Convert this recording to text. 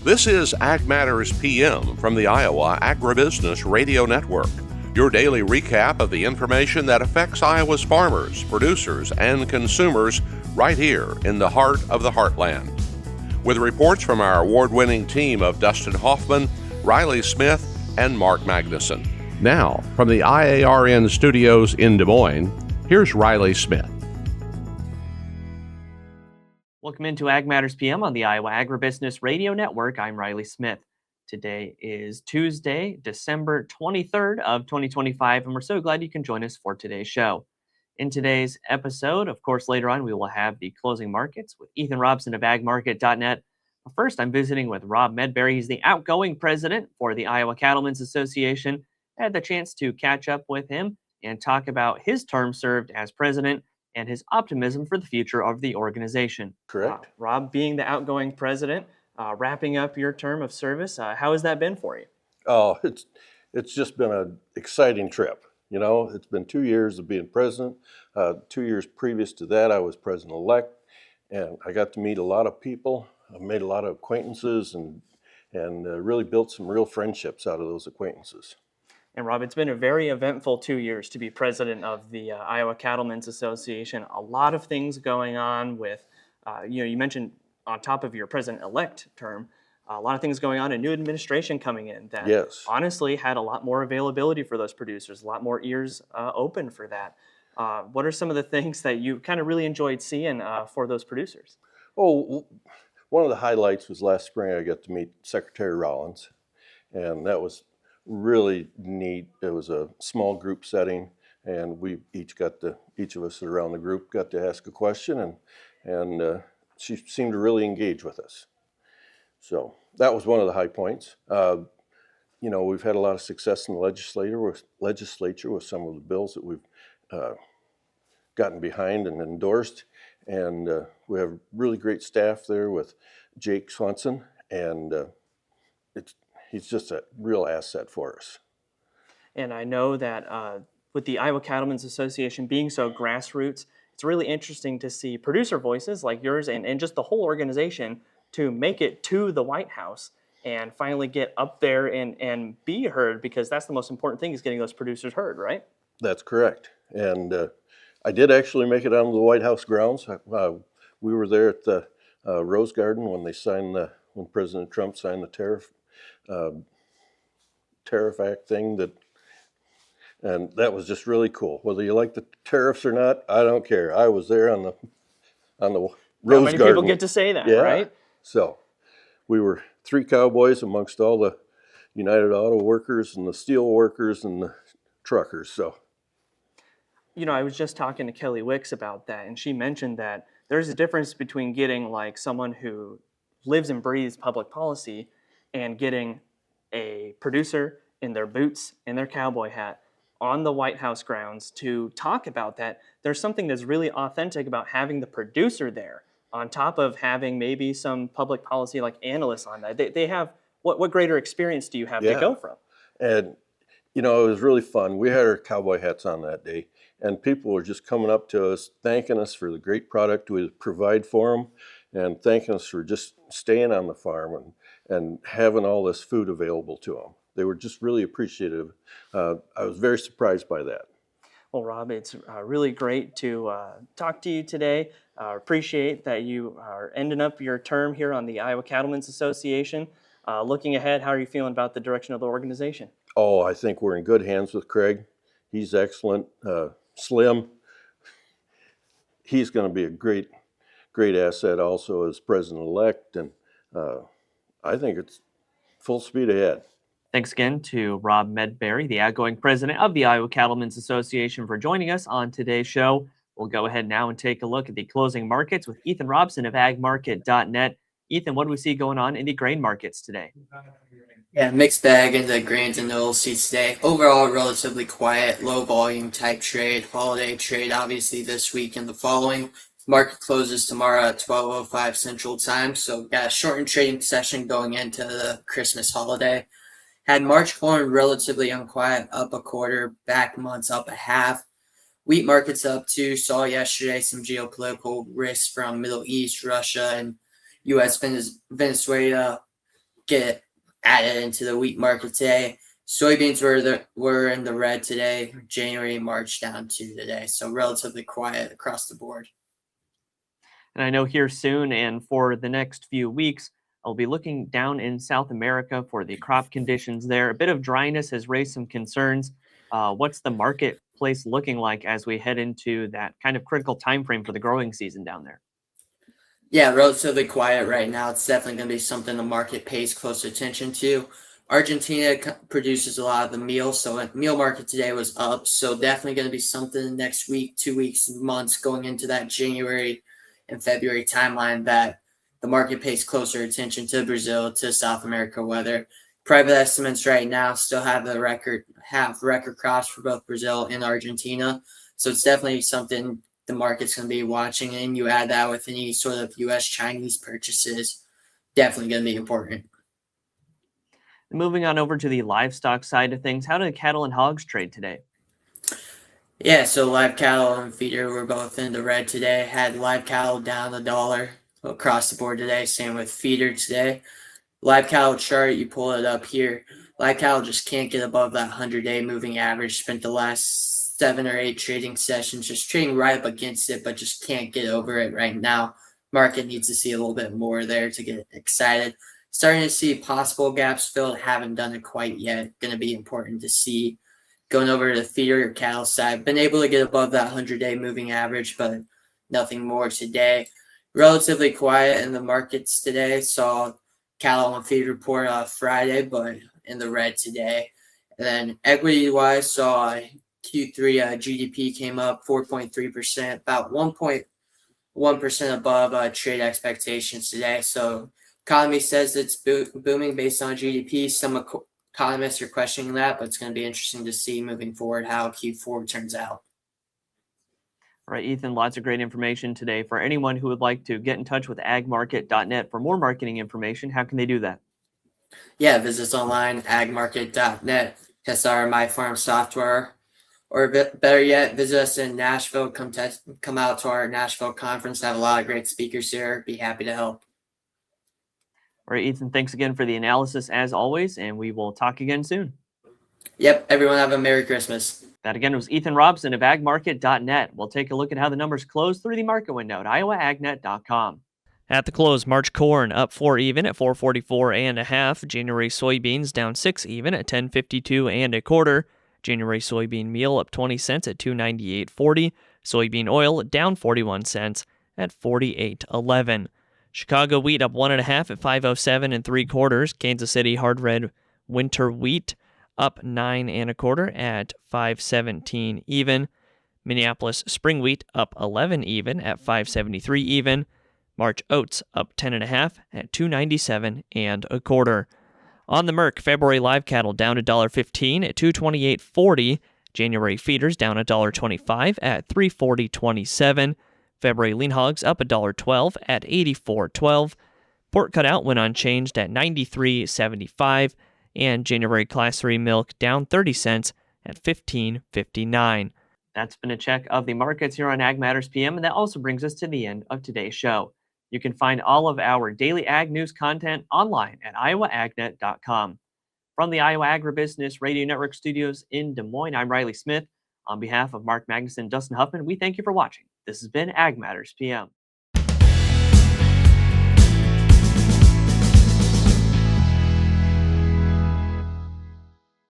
This is Ag Matters PM from the Iowa Agribusiness Radio Network, your daily recap of the information that affects Iowa's farmers, producers, and consumers right here in the heart of the heartland. With reports from our award-winning team of Dustin Hoffman, Riley Smith, and Mark Magnuson. Now, from the IARN studios in Des Moines, here's Riley Smith. Welcome into Ag Matters PM on the Iowa Agribusiness Radio Network. I'm Riley Smith. Today is Tuesday, December 23rd of 2025, and we're so glad you can join us for today's show. In today's episode, of course, later on, we will have the closing markets with Ethan Robson of agmarket.net. But first, I'm visiting with Rob Medberry. He's the outgoing president for the Iowa Cattlemen's Association. I had the chance to catch up with him and talk about his term served as president and his optimism for the future of the organization. Correct. Rob, being the outgoing president, wrapping up your term of service, how has that been for you? Oh, it's just been an exciting trip. You know, it's been 2 years of being president. 2 years previous to that, I was president-elect, and I got to meet a lot of people. I made a lot of acquaintances and really built some real friendships out of those acquaintances. And Rob, it's been a very eventful 2 years to be president of the Iowa Cattlemen's Association. A lot of things going on with, you mentioned on top of your president-elect term, a lot of things going on, a new administration coming in that honestly had a lot more availability for those producers, a lot more ears open for that. What are some of the things that you kind of really enjoyed seeing for those producers? Oh, one of the highlights was last spring I got to meet Secretary Rollins, and that was really neat. It was a small group setting, and we each of us around the group got to ask a question, and she seemed to really engage with us. So that was one of the high points. We've had a lot of success in the legislature with some of the bills that we've gotten behind and endorsed. And we have really great staff there with Jake Swanson, and he's just a real asset for us. And I know that with the Iowa Cattlemen's Association being so grassroots, it's really interesting to see producer voices like yours and just the whole organization to make it to the White House and finally get up there and be heard, because that's the most important thing, is getting those producers heard, right? That's correct. And I did actually make it onto the White House grounds. We were there at the Rose Garden when when President Trump signed the tariff act thing, and that was just really cool. Whether you like the tariffs or not, I don't care. I was there on the Rose Garden. Many people get to say that, right? So we were three cowboys amongst all the United Auto Workers and the steel workers and the truckers. So, I was just talking to Kelly Wicks about that, and she mentioned that there's a difference between getting like someone who lives and breathes public policy and getting a producer in their boots and their cowboy hat on the White House grounds to talk about that. There's something that's really authentic about having the producer there, on top of having maybe some public policy like analysts on that. They have, what greater experience do you have to go from? And, it was really fun. We had our cowboy hats on that day, and people were just coming up to us, thanking us for the great product we provide for them, and thanking us for just staying on the farm and having all this food available to them. They were just really appreciative. I was very surprised by that. Well, Rob, it's really great to talk to you today. Appreciate that you are ending up your term here on the Iowa Cattlemen's Association. Looking ahead, how are you feeling about the direction of the organization? Oh, I think we're in good hands with Craig. He's excellent. Slim, he's going to be a great asset also as president-elect, and I think it's full speed ahead. Thanks again to Rob Medberry, the outgoing president of the Iowa Cattlemen's Association, for joining us on today's show. We'll go ahead now and take a look at the closing markets with Ethan Robson of agmarket.net. Ethan, what do we see going on in the grain markets today? Yeah, mixed bag in the grains and oilseeds today. Overall, relatively quiet, low volume type trade, holiday trade obviously this week and the following. Market closes tomorrow at 12:05 Central Time, so got a shortened trading session going into the Christmas holiday. Had March corn relatively unquiet, up a quarter, back months up a half. Wheat markets up too. Saw yesterday some geopolitical risks from Middle East, Russia, and U.S. Venezuela get added into the wheat market today. Soybeans were in the red today. January, March down to today, so relatively quiet across the board. And I know here soon and for the next few weeks, I'll be looking down in South America for the crop conditions there. A bit of dryness has raised some concerns. What's the marketplace looking like as we head into that kind of critical time frame for the growing season down there? Yeah, relatively quiet right now. It's definitely going to be something the market pays close attention to. Argentina produces a lot of the meal, so the meal market today was up. So definitely going to be something next week, 2 weeks, months going into that January and February timeline that the market pays closer attention to Brazil, to South America weather. Private estimates right now still have record crops for both Brazil and Argentina. So it's definitely something the market's going to be watching, and you add that with any sort of U.S.-Chinese purchases, definitely going to be important. Moving on over to the livestock side of things, how did cattle and hogs trade today? Yeah, so live cattle and feeder were both in the red today. Had live cattle down $1 across the board today. Same with feeder today. Live cattle chart, you pull it up here. Live cattle just can't get above that 100-day moving average. Spent the last 7 or 8 trading sessions just trading right up against it, but just can't get over it right now. Market needs to see a little bit more there to get excited. Starting to see possible gaps filled. Haven't done it quite yet. Going to be important to see. Going over to the feeder or cattle side, been able to get above that 100-day moving average, but nothing more today. Relatively quiet in the markets today. Saw cattle and feed report Friday, but in the red today. And then equity-wise, saw Q3 GDP came up 4.3%, about 1.1% above trade expectations today. So economy says it's booming based on GDP. Some economists are questioning that, but it's going to be interesting to see moving forward how Q4 turns out. All right, Ethan, lots of great information today. For anyone who would like to get in touch with agmarket.net for more marketing information, how can they do that? Yeah, visit us online, agmarket.net, test our MyFarm software, or better yet, visit us in Nashville. Come out to our Nashville conference. Have a lot of great speakers here. Be happy to help. All right, Ethan, thanks again for the analysis as always, and we will talk again soon. Yep, everyone have a Merry Christmas. That again was Ethan Robson of agmarket.net. We'll take a look at how the numbers close through the market window at iowaagnet.com. At the close, March corn up 4 even at 444 and a half. January soybeans down 6 even at 1052 and a quarter. January soybean meal up 20 cents at 298.40. Soybean oil down 41 cents at 48.11. Chicago wheat up 1.5 at 507 and 3/4. Kansas City hard red winter wheat up 9 1/4 at 517 even. Minneapolis spring wheat up 11 even at 573 even. March oats up 10.5 at 297 1/4. On the Merc, February live cattle down $1.15 at 228.40. January feeders down $1.25 at 340.27. February lean hogs up $1.12 at 84.12. Pork cutout went unchanged at 93.75. And January Class 3 milk down 30 cents at 15.59. That's been a check of the markets here on Ag Matters PM, and that also brings us to the end of today's show. You can find all of our daily ag news content online at iowaagnet.com. From the Iowa Agribusiness Radio Network studios in Des Moines, I'm Riley Smith. On behalf of Mark Magnuson and Dustin Huffman, we thank you for watching. This has been Ag Matters PM.